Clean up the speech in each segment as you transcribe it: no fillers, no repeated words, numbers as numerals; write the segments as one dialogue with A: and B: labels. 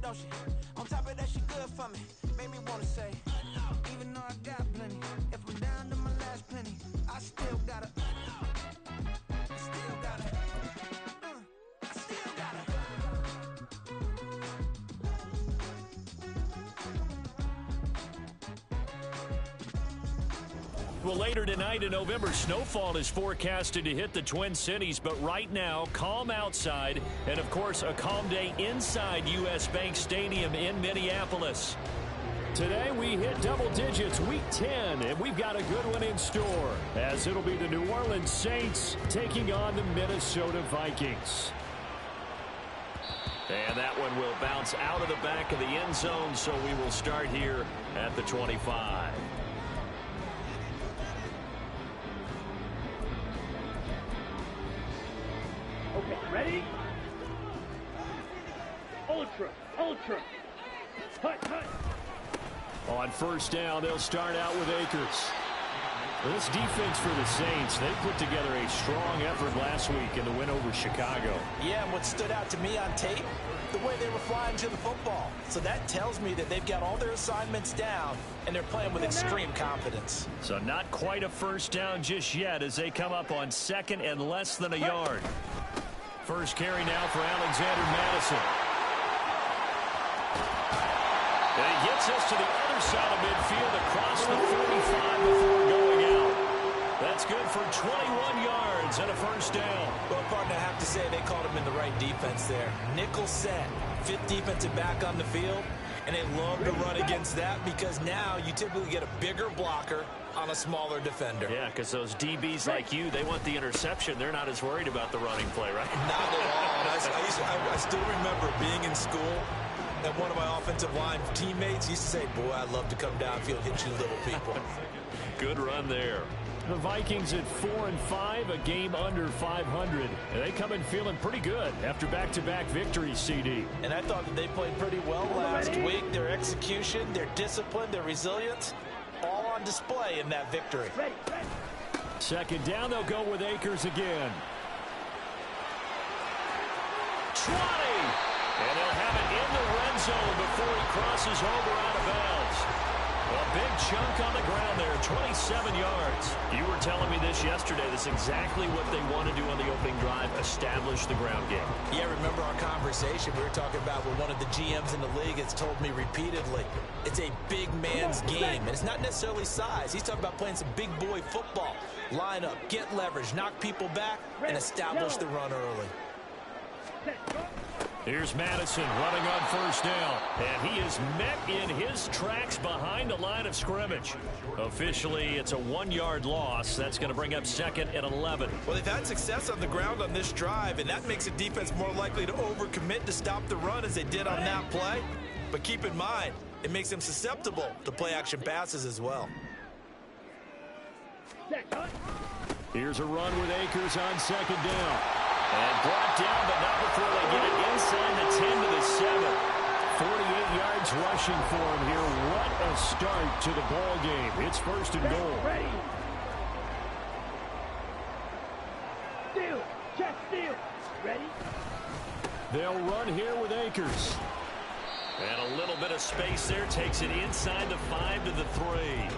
A: don't she? On top of that, she good for me. Made me wanna say, even though I got plenty, if I'm down to my last penny, I still gotta, I still gotta, I still gotta.
B: Well, later tonight, a November snowfall is forecasted to hit the Twin Cities, but right now, calm outside, and of course, a calm day inside U.S. Bank Stadium in Minneapolis. Today, we hit double digits, week 10, and we've got a good one in store, as it'll be the New Orleans Saints taking on the Minnesota Vikings. And that one will bounce out of the back of the end zone, so we will start here at the 25.
C: Okay, ready? Ultra. Hut.
B: On first down, they'll start out with Akers. This defense for the Saints, they put together a strong effort last week in the win over Chicago.
D: Yeah, and what stood out to me on tape, the way they were flying to the football. So that tells me that they've got all their assignments down, and they're playing with extreme confidence.
B: So not quite a first down just yet as they come up on second and less than a yard. First carry now for Alexander Madison. And he gets us to the other side of midfield across the 45 before going out. That's good for 21 yards and a first down.
D: Well, partner, I have to say they called him in the right defense there. Nickel set, fifth defensive back on the field, and they love to run against that because now you typically get a bigger blocker on a smaller defender.
B: Yeah, because those DBs like you, they want the interception. They're not as worried about the running play, right?
D: Not at all. I still remember being in school, and one of my offensive line teammates used to say, boy, I'd love to come downfield and hit you little people.
B: Good run there. The Vikings at 4-5, a game under 500. And they come in feeling pretty good after back-to-back victories, CD.
D: And I thought that they played pretty well last week. Their execution, their discipline, their resilience, all on display in that victory.
B: Second down, they'll go with Akers again. 20! And they'll have it in the red zone before he crosses over out of bounds. A big chunk on the ground there, 27 yards. You were telling me this yesterday. This is exactly what they want to do on the opening drive, establish the ground game.
D: Yeah, remember our conversation we were talking about with one of the GMs in the league has told me repeatedly, it's a big man's game, and it's not necessarily size. He's talking about playing some big boy football. Line up, get leverage, knock people back, and establish the run early.
B: Here's Madison running on first down, and he is met in his tracks behind the line of scrimmage. Officially, it's a 1-yard loss. That's going to bring up second and 11.
D: Well, they've had success on the ground on this drive, and that makes a defense more likely to overcommit to stop the run as they did on that play. But keep in mind, it makes them susceptible to play-action passes as well.
B: Here's a run with Akers on second down. And brought down, but not before they get it inside the 10 to the 7. 48 yards rushing for him here. What a start to the ball game. It's first and goal.
C: Ready. Steal. Check steal. Ready.
B: They'll run here with Akers. And a little bit of space there. Takes it inside the 5 to the 3.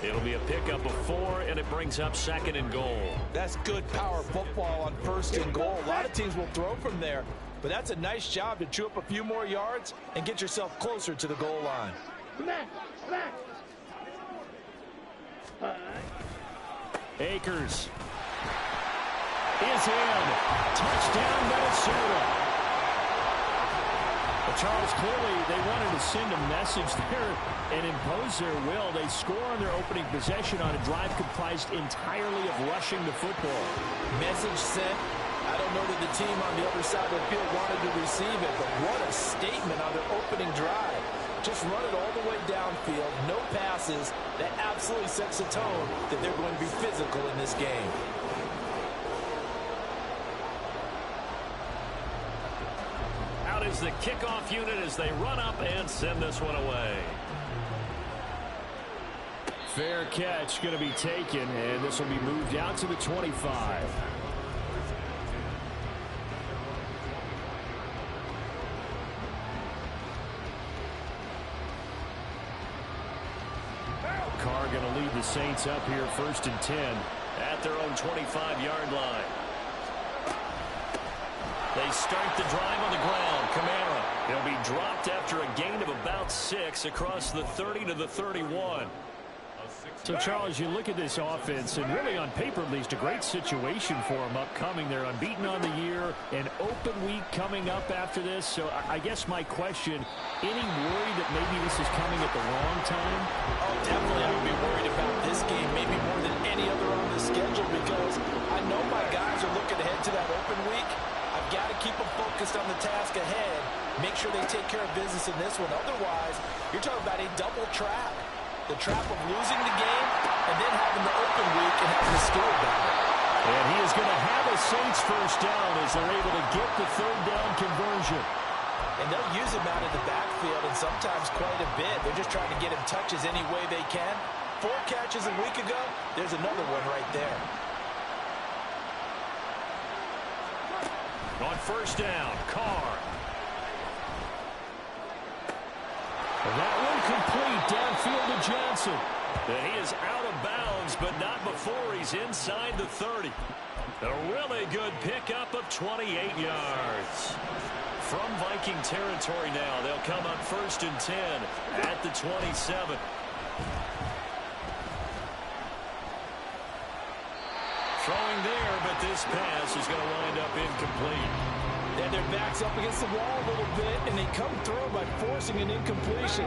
B: It'll be a pickup of 4, and it brings up second and goal.
D: That's good power football on first and goal. A lot of teams will throw from there, but that's a nice job to chew up a few more yards and get yourself closer to the goal line.
B: Akers is in. Touchdown, Minnesota. Charles, clearly they wanted to send a message there and impose their will. They score on their opening possession on a drive comprised entirely of rushing the football.
D: Message sent. I don't know that the team on the other side of the field wanted to receive it, but what a statement on their opening drive. Just run it all the way downfield, no passes. That absolutely sets the tone that they're going to be physical in this game.
B: Is the kickoff unit as they run up and send this one away. Fair catch going to be taken, and this will be moved out to the 25. Saints up here 1st and 10 at their own 25-yard line. They start the drive on the ground. Kamara, he'll be dropped after a gain of about 6 across the 30 to the 31.
E: So, Charles, you look at this offense, and really on paper at least, a great situation for them upcoming. They're unbeaten on the year, an open week coming up after this. So I guess my question, any worry that maybe this is coming at the wrong time?
D: Oh, definitely I would be worried about this game, maybe more than any other on the schedule, because I know my guys are looking ahead to that open week. I've got to keep them focused on the task ahead, make sure they take care of business in this one. Otherwise, you're talking about a double trap. The trap of losing the game and then having the open week and having the skill battle.
B: And he is going to have a Saints first down as they're able to get the 3rd down conversion.
D: And they'll use him out of the backfield and sometimes quite a bit. They're just trying to get him touches any way they can. 4 catches a week ago. There's another one right there.
B: On 1st down, Carr.
E: That one complete downfield to Johnson.
B: And he is out of bounds, but not before he's inside the 30. A really good pickup of 28 yards. From Viking territory now, they'll come up 1st and 10 at the 27. Throwing there, but this pass is going to wind up incomplete.
D: And their back's up against the wall a little bit, and they come through by forcing an incompletion.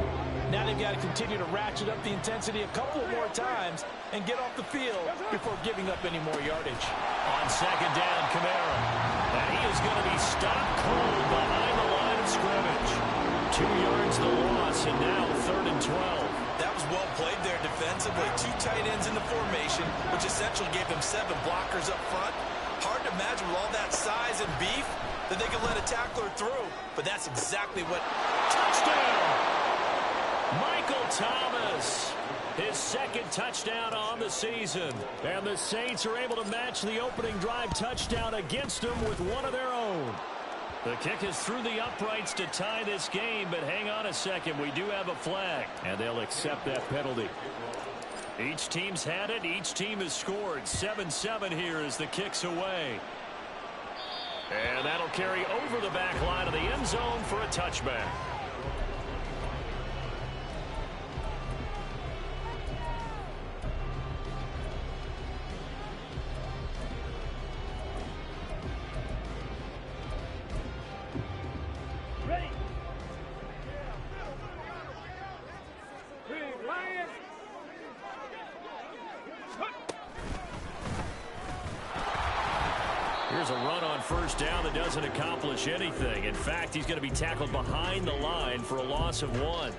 D: Now they've got to continue to ratchet up the intensity a couple more times and get off the field before giving up any more yardage.
B: On 2nd down, Kamara. And he is going to be stopped cold behind the line of scrimmage. 2 yards the loss, and now 3rd and 12.
F: That was well played there defensively. 2 tight ends in the formation, which essentially gave them 7 blockers up front. Hard to imagine with all that size and beef that they could let a tackler through, but that's exactly what...
B: Touchdown! Michael Thomas, his 2nd touchdown on the season. And the Saints are able to match the opening drive touchdown against them with one of their own. The kick is through the uprights to tie this game, but hang on a second, we do have a flag. And they'll accept that penalty. Each team's had it, each team has scored. 7-7 here as the kick's away. And that'll carry over the back line of the end zone for a touchback.
C: Ready? Big Lion.
B: Here's a run on 1st down that doesn't accomplish anything. In fact, he's going to be tackled behind the line for a loss of 1.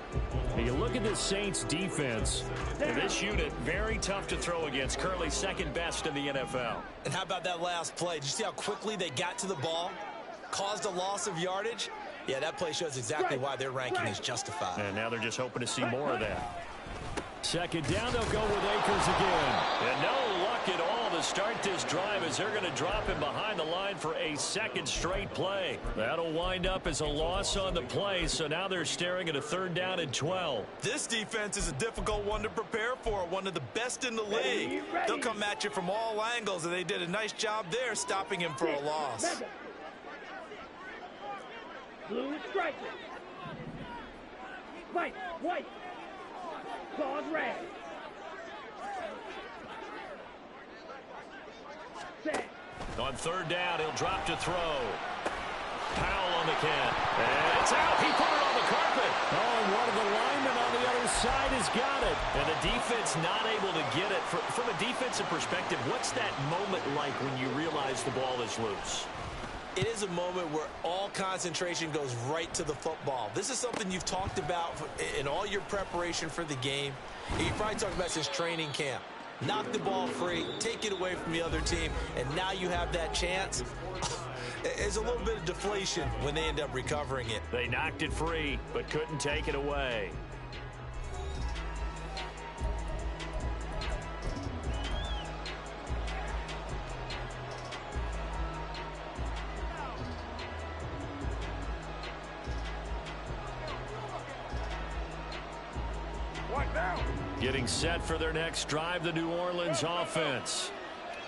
E: And you look at the Saints defense.
B: And this unit, very tough to throw against. Currently 2nd best in the NFL.
F: And how about that last play? Did you see how quickly they got to the ball? Caused a loss of yardage? Yeah, that play shows exactly why their ranking is justified.
B: And now they're just hoping to see more of that. 2nd down, they'll go with Akers again. And no luck at all to start this drive as they're going to drop him behind the line for a 2nd straight play. That'll wind up as a loss on the play, so now they're staring at a 3rd down and 12.
F: This defense is a difficult one to prepare for, one of the best in the league. They'll come at you from all angles, and they did a nice job there stopping him for a loss.
C: Blue striker. White, white. Claws red. Set.
B: On 3rd down, he'll drop to throw. Powell on the catch. And it's out. He put it on the carpet.
E: Oh, and one of the linemen on the other side has got it.
B: And the defense not able to get it. From a defensive perspective, what's that moment like when you realize the ball is loose?
F: It is a moment where all concentration goes right to the football. This is something you've talked about in all your preparation for the game. You probably talked about since training camp. Knock the ball free, take it away from the other team, and now you have that chance. There's a little bit of deflation when they end up recovering it.
B: They knocked it free, but couldn't take it away.
C: What now?
B: Getting set for their next drive, the New Orleans offense.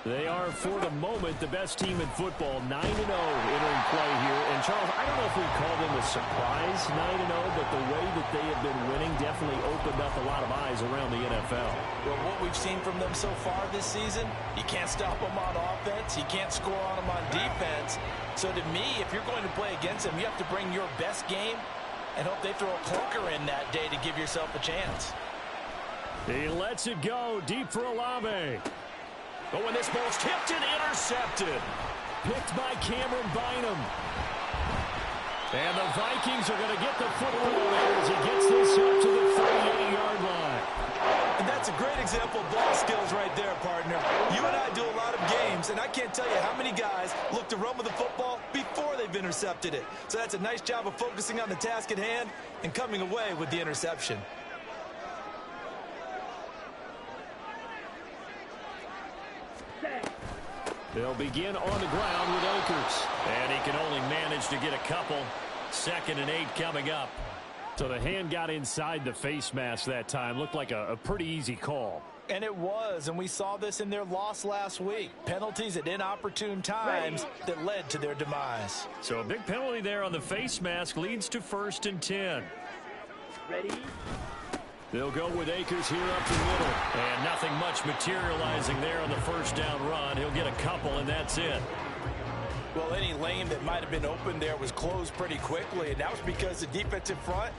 B: They are, for the moment, the best team in football, 9-0 entering play here. And, Charles, I don't know if we call them a surprise 9-0, but the way that they have been winning definitely opened up a lot of eyes around the NFL.
D: Well, what we've seen from them so far this season, you can't stop them on offense. You can't score on them on defense. So, to me, if you're going to play against them, you have to bring your best game and hope they throw a clunker in that day to give yourself a chance.
E: He lets it go deep for Olave.
B: But when this ball's tipped and intercepted.
E: Picked by Cameron Bynum. And the Vikings are going to get the football there as he gets this up to the 38-yard line.
F: And that's a great example of ball skills right there, partner. You and I do a lot of games, and I can't tell you how many guys look to run with the football before they've intercepted it. So that's a nice job of focusing on the task at hand and coming away with the interception.
E: They'll begin on the ground with Akers.
B: And he can only manage to get a couple. 2nd and 8 coming up.
E: So the hand got inside the face mask that time. Looked like a pretty easy call.
D: And it was, and we saw this in their loss last week. Penalties at inopportune times that led to their demise.
B: So a big penalty there on the face mask leads to 1st and 10.
C: Ready?
B: They'll go with Akers here up the middle. And nothing much materializing there on the first down run. He'll get a couple, and that's it.
D: Well, any lane that might have been open there was closed pretty quickly, and that was because the defensive front,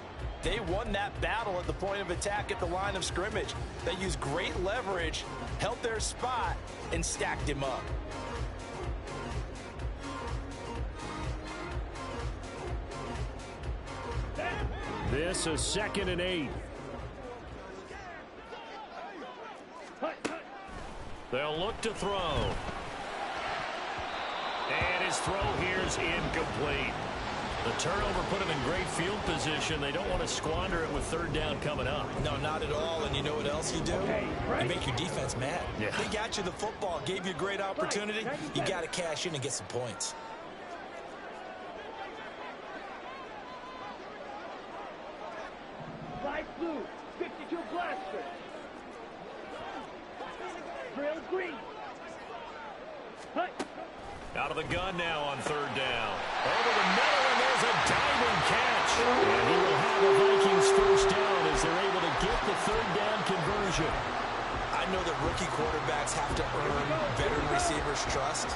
D: they won that battle at the point of attack at the line of scrimmage. They used great leverage, held their spot, and stacked him up.
E: This is 2nd and 8.
B: They'll look to throw. And his throw here's incomplete. The turnover put him in great field position. They don't want to squander it with 3rd down coming up.
F: No, not at all. And you know what else you do? You make your defense mad.
B: Yeah.
F: They got you the football, gave you a great opportunity. You got to cash in and get some points.
C: Light blue, 52 blaster. Drill green. Hut.
B: Out of the gun now on 3rd down. Over the middle, and there's a diving catch.
E: And he will have the Vikings 1st down as they're able to get the 3rd down conversion.
F: I know that rookie quarterbacks have to earn veteran receivers' trust.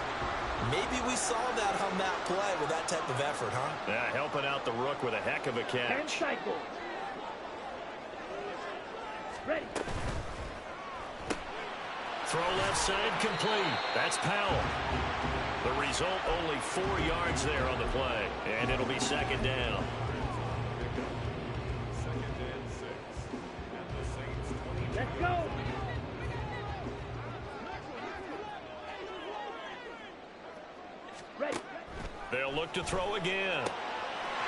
F: Maybe we saw that on that play with that type of effort, huh?
B: Yeah, helping out the rook with a heck of a
C: 10
B: catch.
C: cycles. Ready.
B: Throw left side complete. That's Powell. The result, only 4 yards there on the play. And it'll be 2nd down.
C: Let's go. Ready.
B: They'll look to throw again.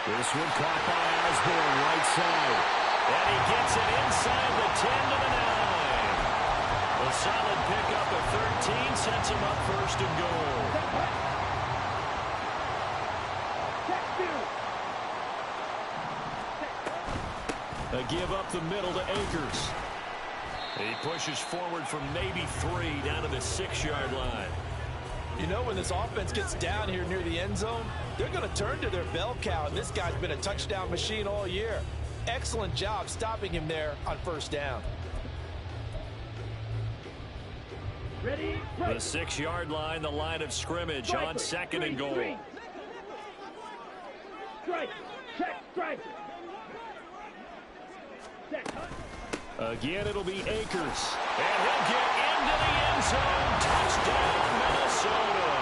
E: This one caught by Osborne, right side.
B: And he gets it inside the 10 to the 9. A solid pickup of 13 sets him up 1st and goal.
E: A give up the middle to Akers.
B: He pushes forward from maybe 3 down to the 6-yard line.
D: You know, when this offense gets down here near the end zone, they're going to turn to their bell cow, and this guy's been a touchdown machine all year. Excellent job stopping him there on 1st down.
C: Ready.
B: The 6-yard line, the line of scrimmage on 2nd and goal.
C: Strike. Check. Strike. Set.
E: Again, it'll be Akers.
B: And he'll get into the end zone. Touchdown, Minnesota.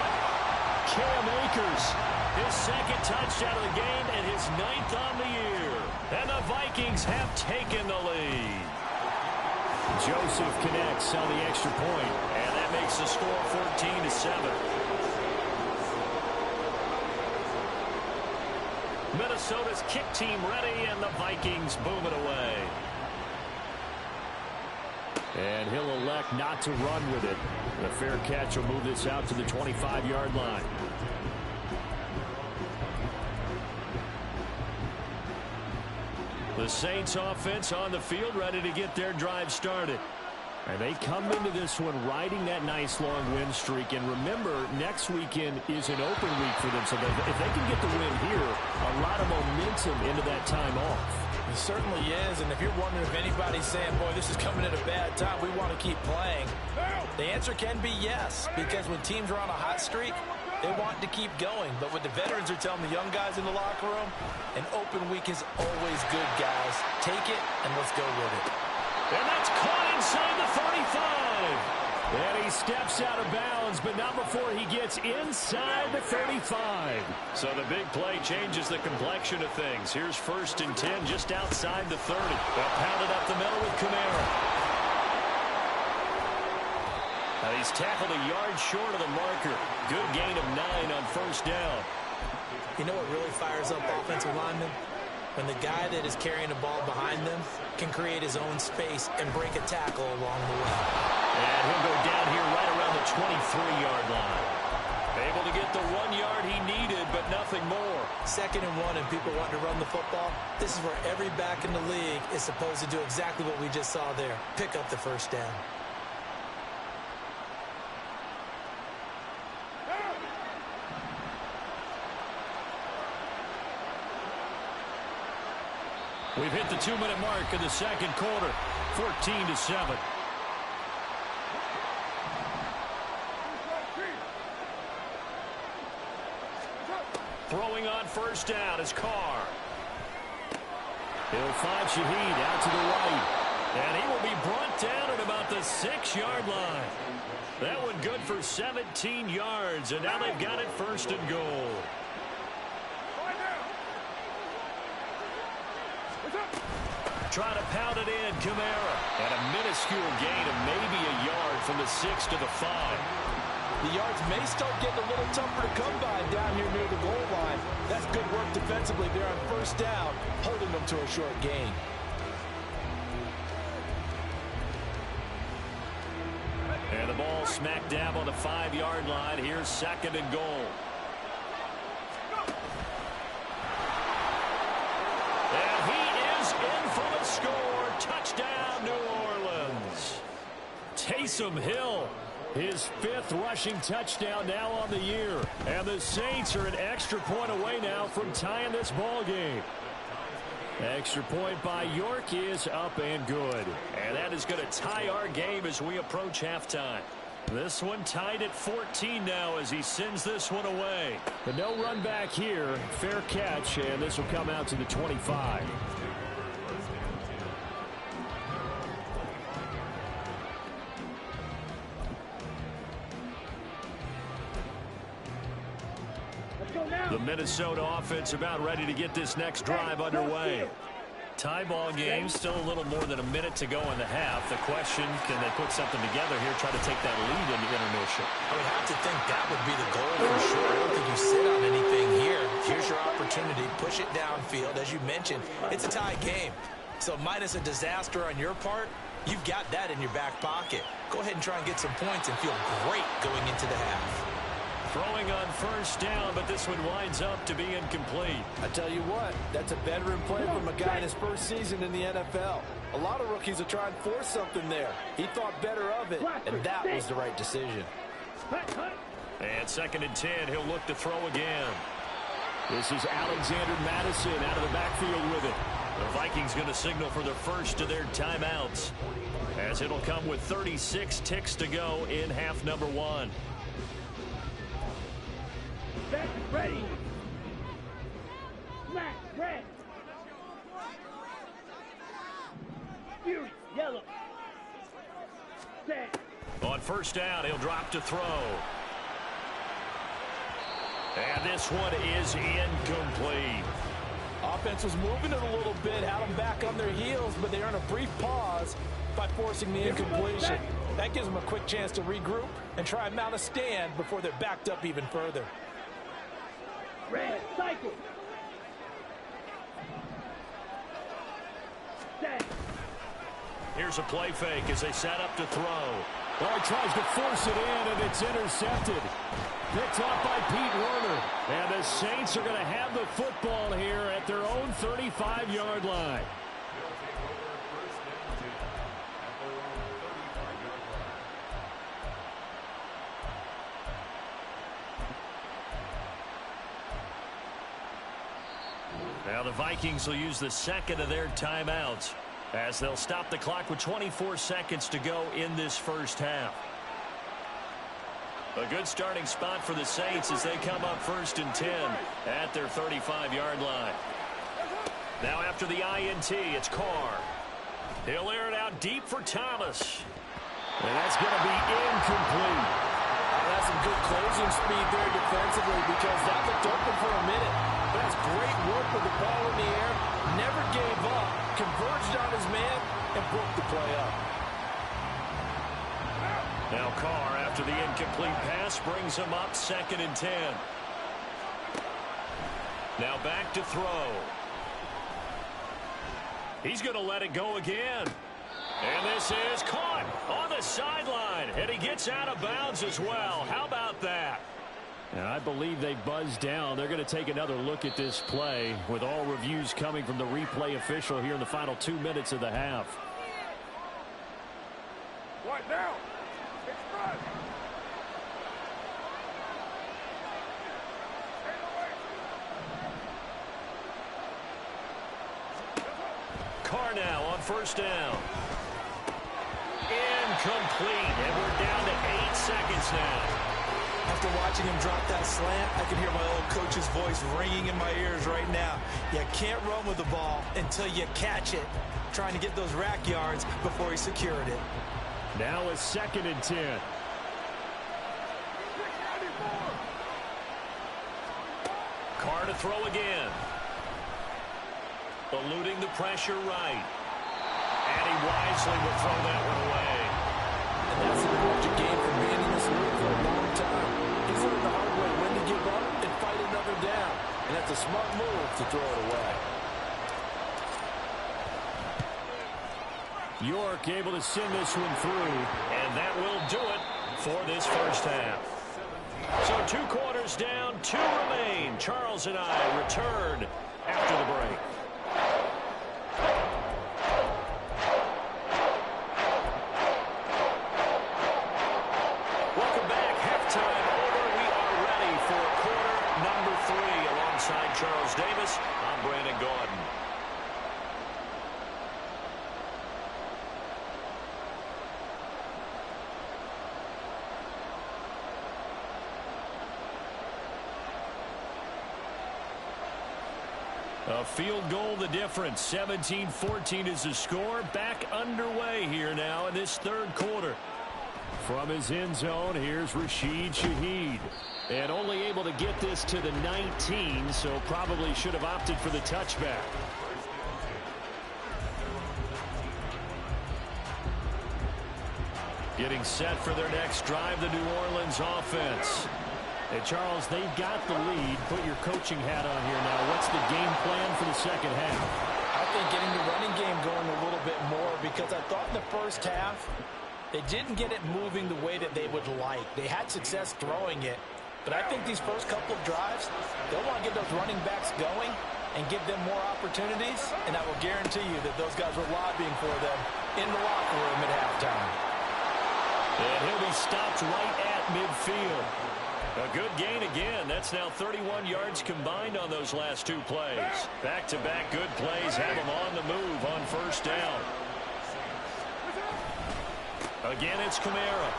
E: Cam Akers.
B: His 2nd touchdown of the game and his 9th on the year. And the Vikings have taken the lead.
E: Joseph connects on the extra point.
B: And that makes the score 14-7. Minnesota's kick team ready, and the Vikings boom it away.
E: And he'll elect not to run with it. The fair catch will move this out to the 25-yard line.
B: The Saints offense on the field, ready to get their drive started.
E: And they come into this one riding that nice long win streak. And remember, next weekend is an open week for them. So if they can get the win here, a lot of momentum into that time off.
D: It certainly is. And if you're wondering if anybody's saying, boy, this is coming at a bad time, we want to keep playing, the answer can be yes. Because when teams are on a hot streak, they want to keep going. But what the veterans are telling the young guys in the locker room, an open week is always good, guys. Take it and let's go with it.
B: And that's caught inside the 35. And he steps out of bounds, but not before he gets inside the 35. So the big play changes the complexion of things. Here's 1st and 10 just outside the 30. They'll pound it up the middle with Kamara. Now he's tackled a yard short of the marker. Good gain of 9 on 1st down.
F: You know what really fires up offensive linemen? When the guy that is carrying the ball behind them can create his own space and break a tackle along the way.
B: And he'll go down here right around the 23-yard line. Able to get the 1 yard he needed, but nothing more.
F: 2nd and 1 and people want to run the football. This is where every back in the league is supposed to do exactly what we just saw there. Pick up the 1st down.
B: We've hit the 2-minute mark in the 2nd quarter, 14-7. Throwing on 1st down is Carr. He'll find Shaheed out to the right. And he will be brought down at about the 6-yard line. That one good for 17 yards, and now they've got it 1st and goal. Try to pound it in, Kamara. And a minuscule gain of maybe a yard from the 6 to the 5.
D: The yards may start getting a little tougher to come by down here near the goal line. That's good work defensively there on 1st down, holding them to a short gain.
B: And the ball smack dab on the 5-yard line. Here's 2nd and goal. And he is in for the score. Touchdown, New Orleans. Taysom Hill, his 5th rushing touchdown now on the year. And the Saints are an extra point away now from tying this ball game. Extra point by York is up and good. And that is going to tie our game as we approach halftime. This one tied at 14 now as he sends this one away.
E: But no run back here. Fair catch, and this will come out to the 25.
B: The Minnesota offense about ready to get this next drive underway. Tie ball game, still a little more than a minute to go in the half. The question, can they put something together here, try to take that lead into intermission?
F: I would have to think that would be the goal for sure. I don't think you sit on anything here. Here's your opportunity. Push it downfield. As you mentioned, it's a tie game. So minus a disaster on your part, you've got that in your back pocket. Go ahead and try and get some points and feel great going into the half.
B: Throwing on 1st down, but this one winds up to be incomplete.
D: I tell you what, that's a veteran play from a guy in his 1st season in the NFL. A lot of rookies will try and force something there. He thought better of it, and that was the right decision.
B: And 2nd and 10, he'll look to throw again.
E: This is Alexander Madison out of the backfield with it.
B: The Vikings going to signal for the first of their timeouts, as it'll come with 36 ticks to go in half number 1.
C: Back ready. Black, red. Fury, yellow. Set.
B: On 1st down, he'll drop to throw. And this one is incomplete.
D: Offense was moving it a little bit, had them back on their heels, but they earn a brief pause by forcing the incompletion. That gives them a quick chance to regroup and try and mount a stand before they're backed up even further.
C: Red, cycle. Set.
B: Here's a play fake as they set up to throw.
E: Well, he tries to force it in, and it's intercepted. Picked off by Pete Werner. And the Saints are going to have the football here at their own 35-yard line.
B: the Vikings will use the second of their timeouts as they'll stop the clock with 24 seconds to go in this first half. A good starting spot for the Saints as they come up 1st and 10 at their 35-yard line. Now after the INT, it's Carr. He'll air it out deep for Thomas.
E: And that's going to be incomplete.
D: That's some good closing speed there defensively because that looked open for a minute. That's great work with the ball in the air. Never gave up. Converged on his man and broke the play up.
B: Now Carr, after the incomplete pass, brings him up 2nd and 10. Now back to throw. He's going to let it go again. And this is caught on the sideline. And he gets out of bounds as well. How about that?
E: And I believe they buzzed down. They're going to take another look at this play with all reviews coming from the replay official here in the final 2 minutes of the half.
C: What now? Express.
B: Carr now on 1st down. Incomplete. And we're down to 8 seconds now.
F: After watching him drop that slant, I can hear my old coach's voice ringing in my ears right now. You can't run with the ball until you catch it. Trying to get those rack yards before he secured it.
E: Now a 2nd and 10.
B: Carr to throw again. Eluding the pressure right. And he wisely will throw that one away.
D: And that's an important game for being in this league for a long time. He's learned the hard way when to give up and fight another down. And that's a smart move to throw it away.
E: York able to send this one through.
B: And that will do it for this first half. So 2 quarters down, 2 remain. Charles and I return after the break. Welcome back. Halftime over. We are ready for quarter number 3. Alongside Charles Davis, I'm Brandon Gaudin. A field goal the difference. 17-14 is the score. Back underway here now in this 3rd quarter.
E: From his end zone, here's Rashid Shaheed. And only able to get this to the 19, so probably should have opted for the touchback.
B: Getting set for their next drive, the New Orleans offense.
E: Hey, Charles, they've got the lead. Put your coaching hat on here now. What's the game plan for the second half?
D: I think getting the running game going a little bit more because I thought in the first half they didn't get it moving the way that they would like. They had success throwing it, but I think these first couple of drives, they'll want to get those running backs going and give them more opportunities, and I will guarantee you that those guys were lobbying for them in the locker room at halftime.
B: And he'll be stopped right at midfield. A good gain again. That's now 31 yards combined on those last 2 plays. Back-to-back good plays have him on the move on 1st down. Again, it's Kamara.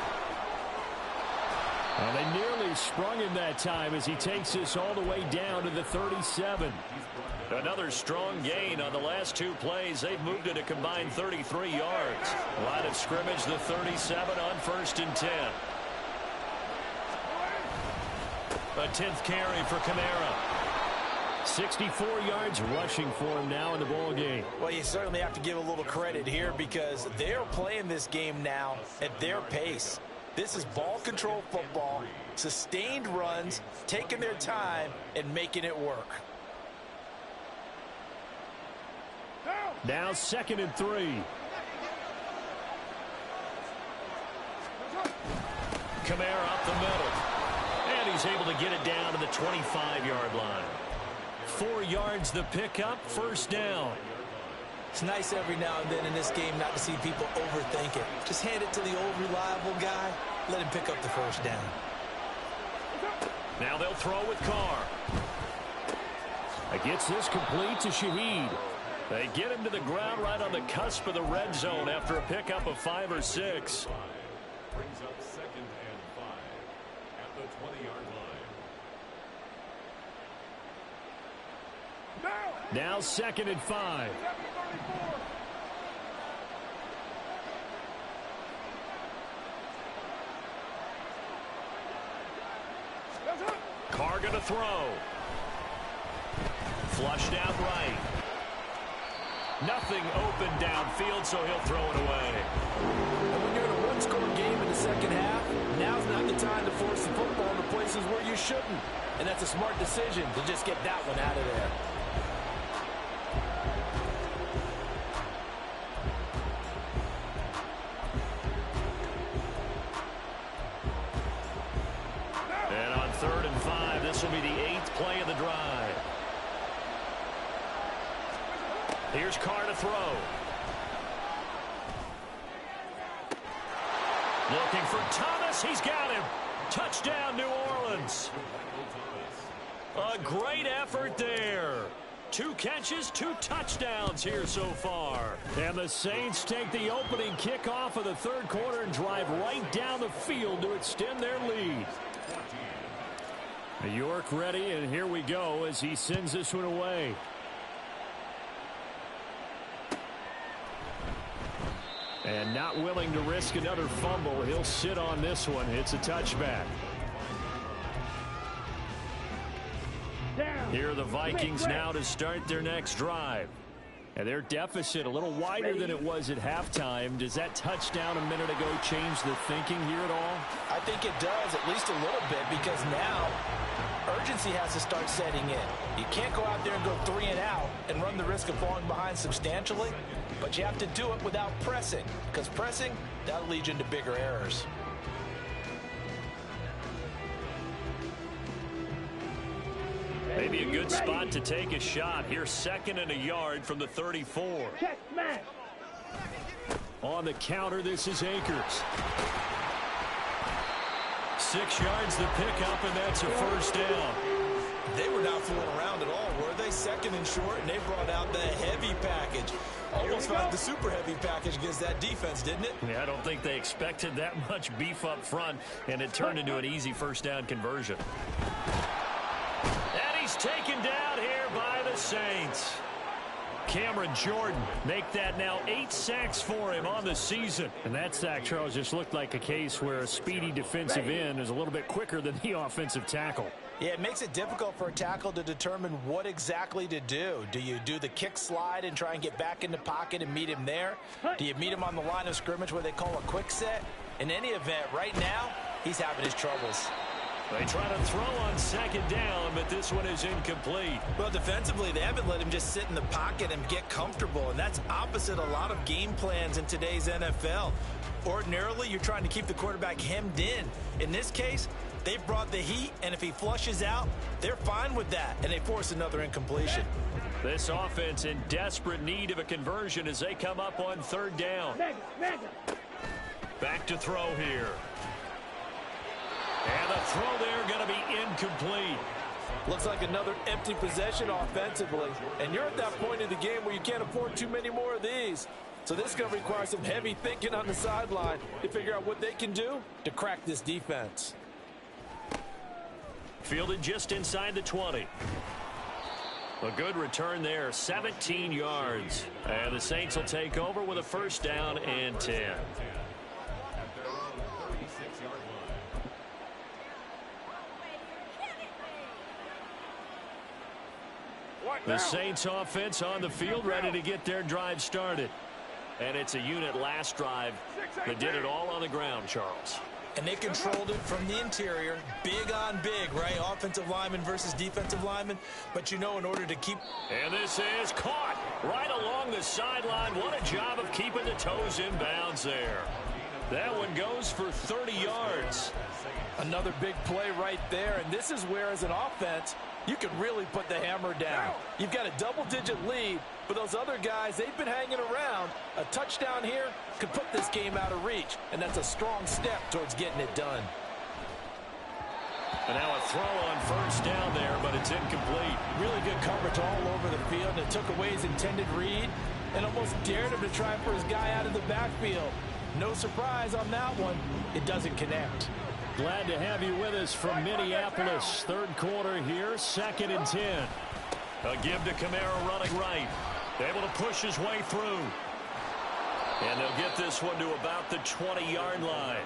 E: Well, they nearly sprung him that time as he takes this all the way down to the 37.
B: Another strong gain on the last 2 plays. They've moved it a combined 33 yards. Line of scrimmage, the 37 on 1st and 10. A 10th carry for Kamara.
E: 64 yards rushing for him now in the ball game.
D: Well, you certainly have to give a little credit here because they're playing this game now at their pace. This is ball control football, sustained runs, taking their time and making it work.
E: Now 2nd and 3.
B: Kamara up the middle. And he's able to get it down to the 25-yard line. 4 yards the pickup, 1st down.
F: It's nice every now and then in this game not to see people overthink it. Just hand it to the old reliable guy. Let him pick up the 1st down.
B: Now they'll throw with Carr.
E: Gets this complete to Shaheed. They get him to the ground right on the cusp of the red zone after a pickup of 5 or 6.
G: Brings up 2nd and 5 at the 20-yard line.
E: Now 2nd and 5. Carr going to throw. Flushed out right. Nothing open downfield, so he'll throw it away.
D: And when you're in a one-score game in the second half, now's not the time to force the football into places where you shouldn't. And that's a smart decision to just get that one out of there.
E: And on 3rd and 5, this will be the 8th play of the drive. Here's Carr to throw. Looking for Thomas. He's got him. Touchdown, New Orleans. A great effort there. 2 catches, 2 touchdowns here so far. And the Saints take the opening kickoff of the 3rd quarter and drive right down the field to extend their lead. York ready, and here we go as he sends this one away. And not willing to risk another fumble. He'll sit on this one. It's a touchback. Here are the Vikings now to start their next drive. And their deficit a little wider than it was at halftime. Does that touchdown a minute ago change the thinking here at all?
D: I think it does, at least a little bit, because now urgency has to start setting in. You can't go out there and go 3 and out and run the risk of falling behind substantially, but you have to do it without pressing, because pressing, that'll lead you into bigger errors.
E: Maybe a good spot to take a shot. Here's 2nd and a yard from the 34. On the counter, this is Akers. 6 yards the pickup, and that's a first down.
F: They were not fooling around at all, were they? 2nd and short, and they brought out the heavy package. Almost found the super heavy package against that defense, didn't it?
E: Yeah, I don't think they expected that much beef up front, and it turned into an easy first down conversion. And he's taken down here by the Saints. Cameron Jordan make that now 8 sacks for him on the season. And that sack, Charles, just looked like a case where a speedy defensive end is a little bit quicker than the offensive tackle.
D: Yeah, it makes it difficult for a tackle to determine what exactly to do. Do you do the kick slide and try and get back in the pocket and meet him there? Do you meet him on the line of scrimmage where they call a quick set? In any event, right now, he's having his troubles.
E: They try to throw on 2nd down, but this one is incomplete.
F: Well, defensively, they haven't let him just sit in the pocket and get comfortable, and that's opposite a lot of game plans in today's NFL. Ordinarily, you're trying to keep the quarterback hemmed in. In this case, they've brought the heat, and if he flushes out, they're fine with that, and they force another incompletion.
E: This offense in desperate need of a conversion as they come up on 3rd down. Back to throw here. And the throw there going to be incomplete.
D: Looks like another empty possession offensively. And you're at that point in the game where you can't afford too many more of these. So this is going to require some heavy thinking on the sideline to figure out what they can do to crack this defense.
E: Fielded just inside the 20. A good return there, 17 yards. And the Saints will take over with a first down and 10. The Saints offense on the field ready to get their drive started. And it's a unit last drive that did it all on the ground, Charles.
F: And they controlled it from the interior, big on big, right? Offensive lineman versus defensive lineman. But, you know, in order to keep...
E: And this is caught right along the sideline. What a job of keeping the toes in bounds there. That one goes for 30 yards.
D: Another big play right there. And this is where, as an offense, you can really put the hammer down. You've got a double-digit lead, but those other guys, they've been hanging around. A touchdown here could put this game out of reach, and that's a strong step towards getting it done.
B: And now a throw on first down there, but it's incomplete.
D: Really good coverage all over the field. It took away his intended read and almost dared him to try for his guy out of the backfield. No surprise on that one. It doesn't connect.
E: Glad to have you with us from Minneapolis. Third quarter here, 2nd and 10.
B: A give to Kamara running right. Able to push his way through. And they'll get this one to about the 20-yard line.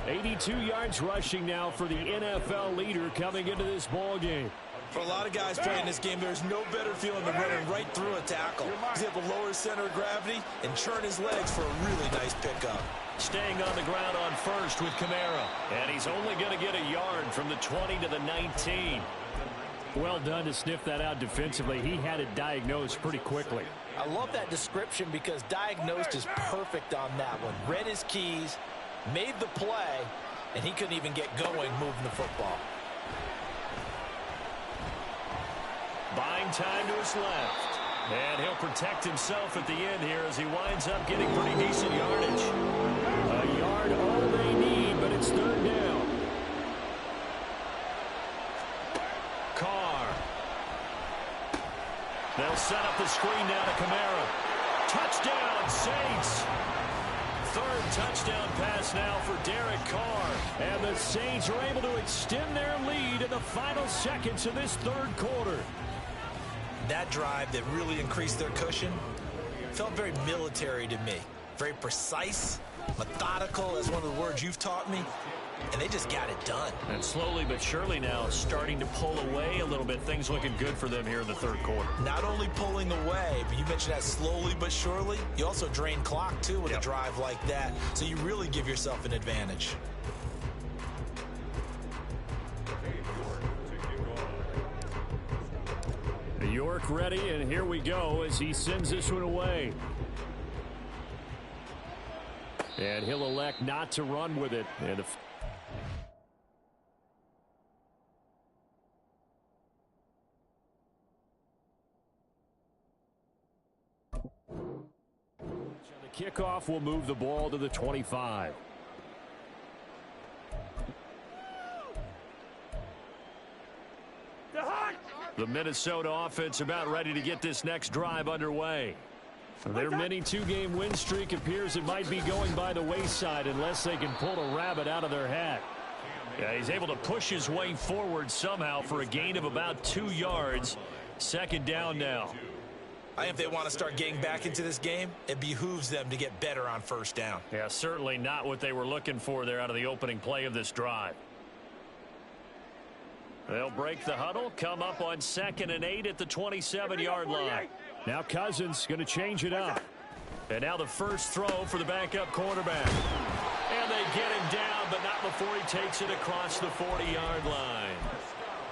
E: 82 yards rushing now for the NFL leader coming into this ball game.
F: For a lot of guys playing this game, there's no better feeling than running right through a tackle. He's able to lower his center of gravity and churn his legs for a really nice pickup.
B: Staying on the ground on first with Kamara. And he's only going to get a yard from the 20 to the 19.
E: Well done to sniff that out defensively. He had it diagnosed pretty quickly.
D: I love that description because diagnosed is perfect on that one. Read his keys, made the play, and he couldn't even get going moving the football.
B: Buying time to his left. And he'll protect himself at the end here as he winds up getting pretty decent yardage.
E: A yard all they need, but it's 3rd down.
B: Carr. They'll set up the screen now to Kamara. Touchdown, Saints. 3rd touchdown pass now for Derek Carr.
E: And the Saints are able to extend their lead in the final seconds of this 3rd quarter.
F: That drive that really increased their cushion felt very military to me. Very precise, methodical, that's one of the words you've taught me. And they just got it done.
B: And slowly but surely now starting to pull away a little bit. Things looking good for them here in the 3rd quarter.
F: Not only pulling away, but you mentioned that slowly but surely. You also drain clock, too, with a drive like that. So you really give yourself an advantage.
E: York ready, and here we go as he sends this one away. And he'll elect not to run with it. And the kickoff will move the ball to the 25.
B: The Minnesota offense about ready to get this next drive underway.
E: Their mini 2-game win streak appears it might be going by the wayside unless they can pull a rabbit out of their hat.
B: Yeah, he's able to push his way forward somehow for a gain of about 2 yards. 2nd down now.
F: I think if they want to start getting back into this game, it behooves them to get better on 1st down.
B: Yeah, certainly not what they were looking for there out of the opening play of this drive. They'll break the huddle, come up on 2nd and 8 at the 27-yard line.
E: Now Cousins going to change it up.
B: And now the first throw for the backup quarterback. And they get him down, but not before he takes it across the 40-yard line.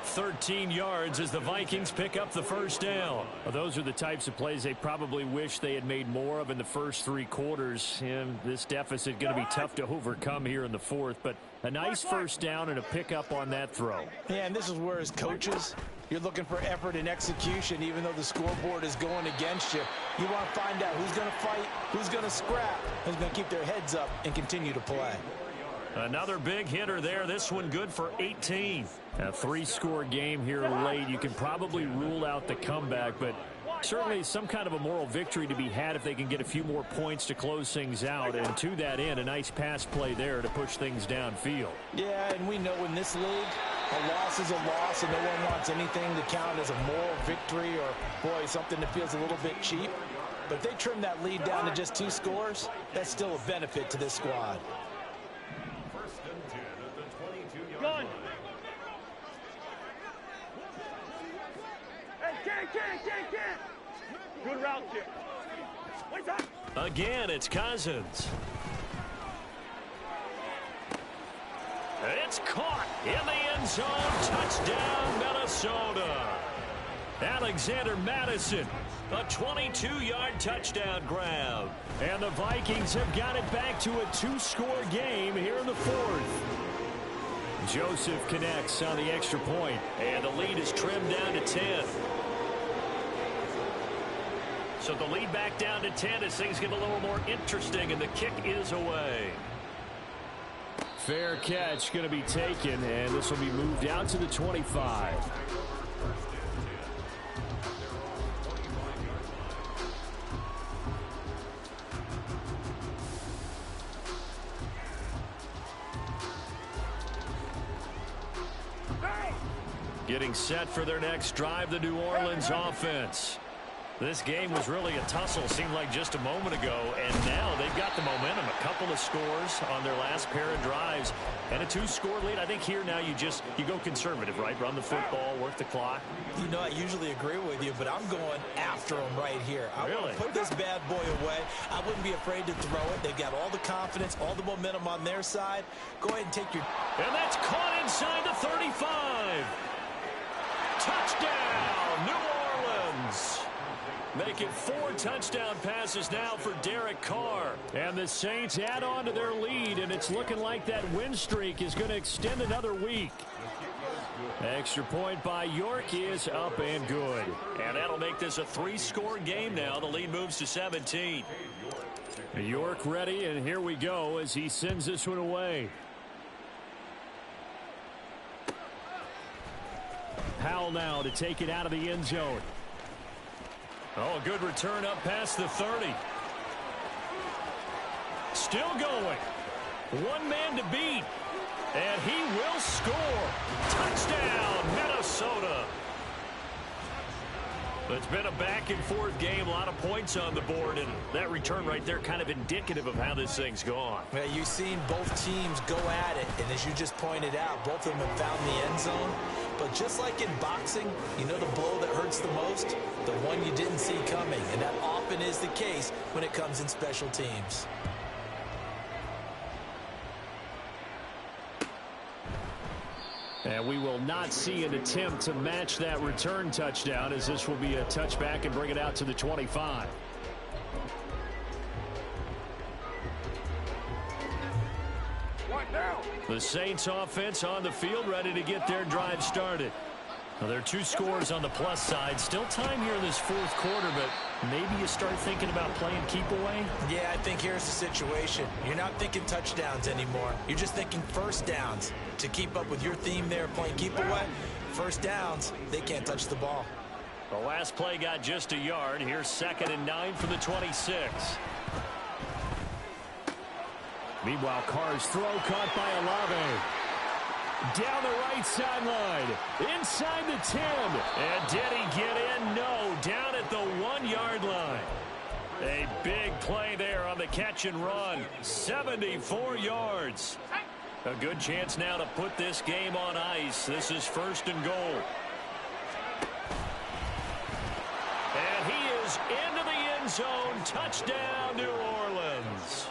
B: 13 yards as the Vikings pick up the first down.
E: Well, those are the types of plays they probably wish they had made more of in the first 3 quarters. And this deficit going to be tough to overcome here in the 4th. But a nice first down and a pickup on that throw.
D: Yeah, and this is where as coaches, you're looking for effort and execution. Even though the scoreboard is going against you, you want to find out who's going to fight, who's going to scrap, who's going to keep their heads up and continue to play.
B: Another big hitter there. This one good for 18.
E: A 3-score game here late. You can probably rule out the comeback, but certainly some kind of a moral victory to be had if they can get a few more points to close things out. And to that end, a nice pass play there to push things downfield.
D: Yeah, and we know in this league, a loss is a loss, and no one wants anything to count as a moral victory or, boy, something that feels a little bit cheap. But if they trim that lead down to just 2 scores, that's still a benefit to this squad.
C: Good route kick.
B: Again, it's Cousins. It's caught in the end zone. Touchdown, Minnesota. Alexander Madison, a 22-yard touchdown grab.
E: And the Vikings have got it back to a 2-score game here in the 4th. Joseph connects on the extra point.
B: And the lead is trimmed down to 10. So the lead back down to 10 as things get a little more interesting, and the kick is away.
E: Fair catch going to be taken, and this will be moved out to the 25. Getting set for their next drive, the New Orleans offense. This game was really a tussle, seemed like just a moment ago, and now they've got the momentum. A couple of scores on their last pair of drives, and a 2-score lead. I think here now you go conservative, right? Run the football, work the clock.
F: You know, I usually agree with you, but I'm going after them right here. I want to put this bad boy away. I wouldn't be afraid to throw it. They've got all the confidence, all the momentum on their side. Go ahead and take your...
B: And that's caught inside the 35. Touchdown, New Orleans. Make it 4 touchdown passes now for Derek Carr. And the Saints add on to their lead, and it's looking like that win streak is going to extend another week. Extra point by York is up and good. And that'll make this a 3-score game now. The lead moves to 17. York ready, and here we go as he sends this one away. Powell now to take it out of the end zone. Oh, a good return up past the 30. Still going. One man to beat. And he will score. Touchdown, Minnesota. It's been a back-and-forth game, a lot of points on the board, and that return right there kind of indicative of how this thing's gone.
F: Yeah, you've seen both teams go at it, and as you just pointed out, both of them have found the end zone. But just like in boxing, you know the blow that hurts the most? The one you didn't see coming, and that often is the case when it comes in special teams.
E: And we will not see an attempt to match that return touchdown, as this will be a touchback and bring it out to the 25. The Saints offense on the field, ready to get their drive started. Now, there are 2 scores on the plus side. Still time here in this 4th quarter, but maybe you start thinking about playing keep away?
F: Yeah, I think here's the situation. You're not thinking touchdowns anymore. You're just thinking first downs. To keep up with your theme there, playing keep away, first downs, they can't touch the ball.
B: The last play got just a yard. Here's 2nd and 9 from the 26. Meanwhile, Carr's throw caught by Olave. Down the right sideline. Inside the 10. And did he get in? No. Down at the 1-yard line. A big play there on the catch and run. 74 yards. A good chance now to put this game on ice. This is 1st and goal. And he is into the end zone. Touchdown, New Orleans.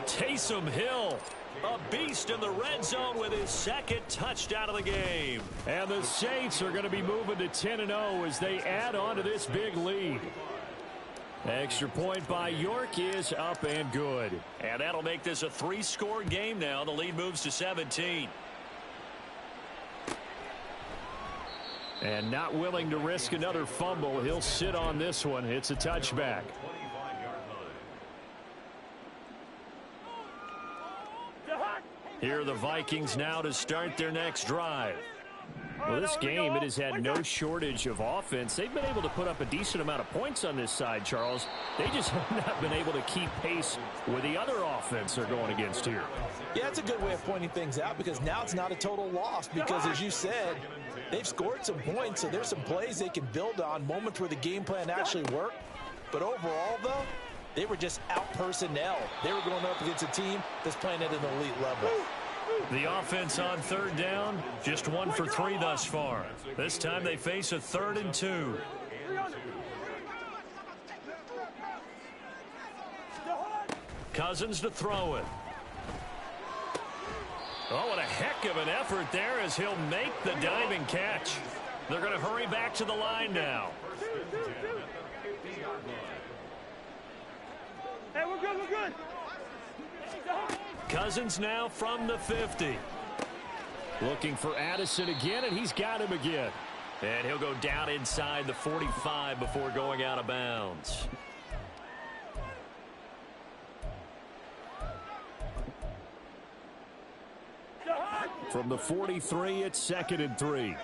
B: Taysom Hill, a beast in the red zone with his 2nd touchdown of the game. And the Saints are going to be moving to 10-0 as they add on to this big lead. Extra point by York is up and good. And that'll make this a 3-score game now. The lead moves to 17. And not willing to risk another fumble. He'll sit on this one. It's a touchback. Here are the Vikings now to start their next drive. Well, this game, it has had no shortage of offense. They've been able to put up a decent amount of points on this side, Charles. They just have not been able to keep pace with the other offense they're going against here.
F: Yeah, it's a good way of pointing things out because now it's not a total loss because, as you said, they've scored some points, so there's some plays they can build on, moments where the game plan actually worked. But overall, though, they were just out personnel. They were going up against a team that's playing at an elite level.
B: The offense on 3rd down, just 1 for 3 thus far. This time they face a 3rd and 2. Cousins to throw it. Oh, what a heck of an effort there as he'll make the diving catch. They're going to hurry back to the line now.
C: Hey, we're good, we're good.
B: Cousins now from the 50.
E: Looking for Addison again, and he's got him again.
B: And he'll go down inside the 45 before going out of bounds.
E: From the 43, it's 2nd and 3.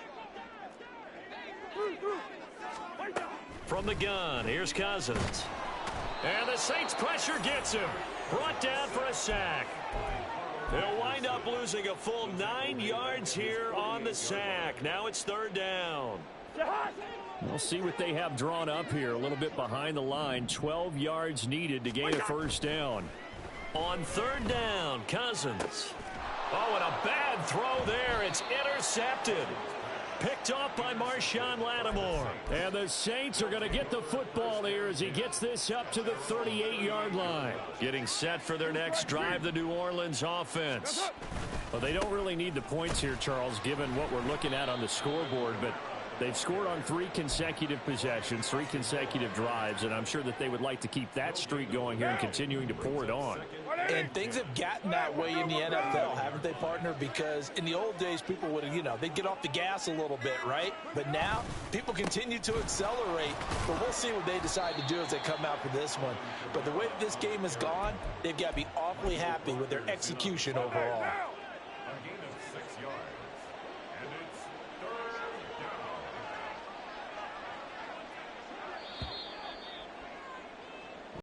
B: From the gun, here's Cousins. And the Saints pressure gets him. Brought down for a sack. They'll wind up losing a full 9 yards here on the sack. Now it's 3rd down.
E: We'll see what they have drawn up here. A little bit behind the line. 12 yards needed to gain a 1st down.
B: On 3rd down, Cousins. Oh, and a bad throw there. It's intercepted. Picked off by Marshawn Lattimore.
E: And the Saints are going to get the football here as he gets this up to the 38-yard line.
B: Getting set for their next drive, the New Orleans offense.
E: Well, they don't really need the points here, Charles, given what we're looking at on the scoreboard, but they've scored on 3 consecutive possessions, 3 consecutive drives, and I'm sure that they would like to keep that streak going here and continuing to pour it on.
D: And things have gotten that way in the NFL, haven't they, partner? Because in the old days, people would, they'd get off the gas a little bit, right? But now, people continue to accelerate. But we'll see what they decide to do as they come out for this one. But the way this game has gone, they've got to be awfully happy with their execution overall.